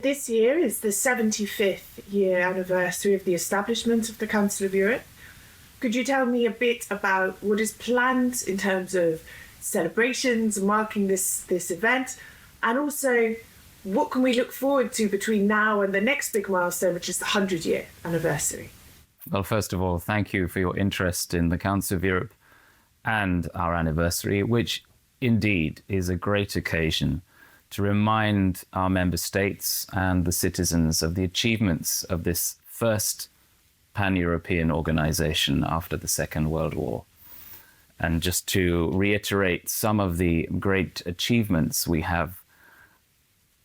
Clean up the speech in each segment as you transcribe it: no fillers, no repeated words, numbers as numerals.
This year is the 75th year anniversary of the establishment of the Council of Europe. Could you tell me a bit about what is planned in terms of celebrations marking this event, and also what can we look forward to between now and the next big milestone, which is the 100-year anniversary? Well, first of all, thank you for your interest in the Council of Europe and our anniversary, which indeed is a great occasion to remind our member states and the citizens of the achievements of this first pan-European organization after the Second World War. And just to reiterate some of the great achievements, we have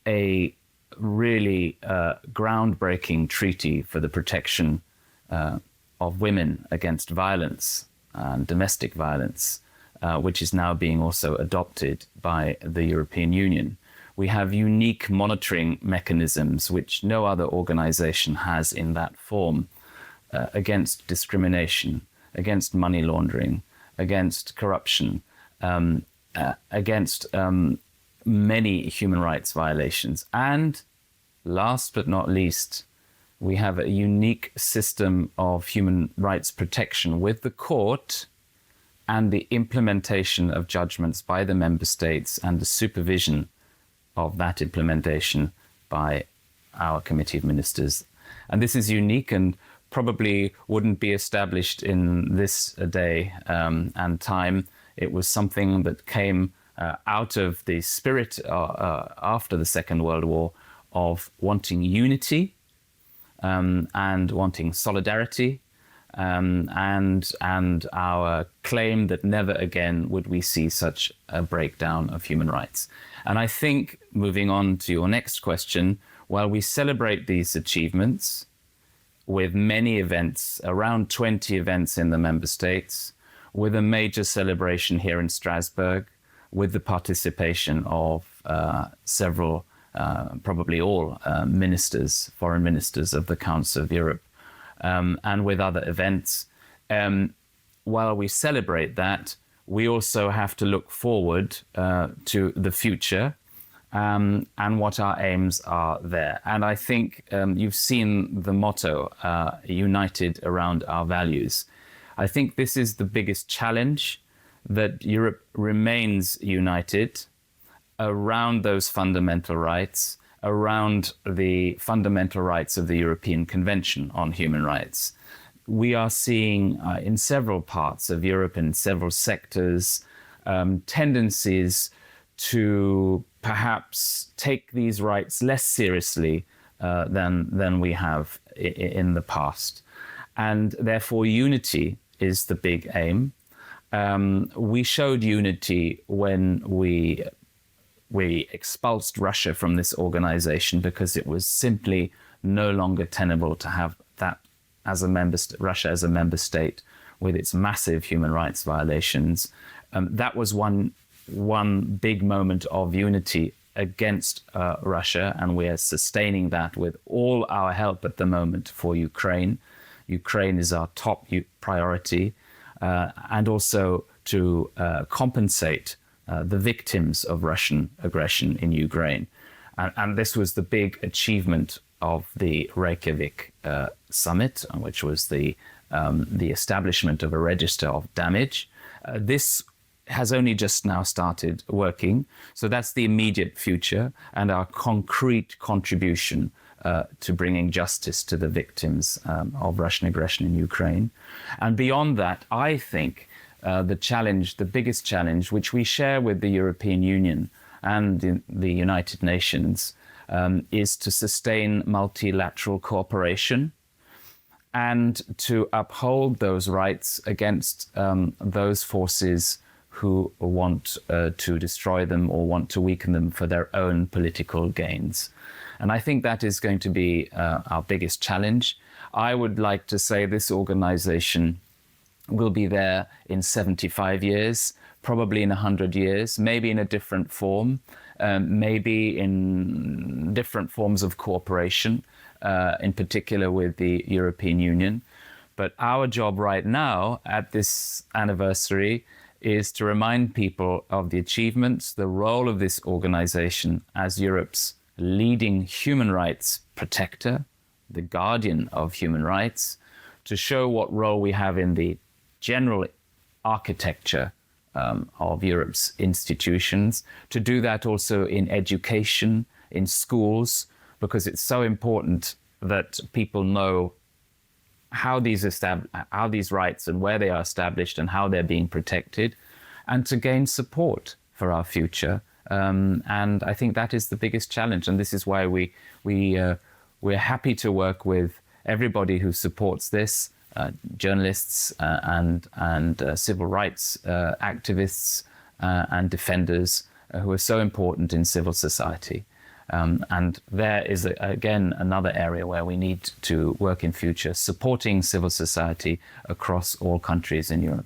a really groundbreaking treaty for the protection of women against violence and domestic violence, which is now being also adopted by the European Union. We have unique monitoring mechanisms which no other organization has in that form, against discrimination, against money laundering, against corruption, against many human rights violations. And last but not least, we have a unique system of human rights protection with the court and the implementation of judgments by the member states and the supervision of that implementation by our Committee of Ministers. And this is unique and probably wouldn't be established in this day and time. It was something that came out of the spirit after the Second World War of wanting unity and wanting solidarity, and our claim that never again would we see such a breakdown of human rights. And I think, moving on to your next question, while we celebrate these achievements with many events, around 20 events in the member states, with a major celebration here in Strasbourg, with the participation of several, probably all ministers, foreign ministers of the Council of Europe, and with other events. While we celebrate that, we also have to look forward to the future and what our aims are there. And I think you've seen the motto, united around our values. I think this is the biggest challenge, that Europe remains united around those fundamental rights, around the fundamental rights of the European Convention on Human Rights. We are seeing in several parts of Europe, in several sectors, tendencies to perhaps take these rights less seriously than we have in the past. And therefore, unity is the big aim. We showed unity when we expulsed Russia from this organization, because it was simply no longer tenable to have that as a Russia as a member state with its massive human rights violations. That was one big moment of unity against Russia, and we are sustaining that with all our help at the moment for Ukraine. Ukraine is our top priority, and also to compensate the victims of Russian aggression in Ukraine. And this was the big achievement of the Reykjavik summit, which was the establishment of a register of damage. This has only just now started working. So that's the immediate future and our concrete contribution to bringing justice to the victims of Russian aggression in Ukraine. And beyond that, I think the biggest challenge, which we share with the European Union and the United Nations, is to sustain multilateral cooperation and to uphold those rights against those forces who want to destroy them or want to weaken them for their own political gains. And I think that is going to be our biggest challenge. I would like to say this organization will be there in 75 years, probably in 100 years, maybe in a different form, maybe in different forms of cooperation, in particular with the European Union. But our job right now at this anniversary is to remind people of the achievements, the role of this organization as Europe's leading human rights protector, the guardian of human rights, to show what role we have in the general architecture of Europe's institutions, to do that also in education, in schools, because it's so important that people know how these rights and where they are established and how they're being protected, and to gain support for our future. And I think that is the biggest challenge. And this is why we're happy to work with everybody who supports this, journalists and civil rights activists and defenders who are so important in civil society. And there is, again, another area where we need to work in future, supporting civil society across all countries in Europe.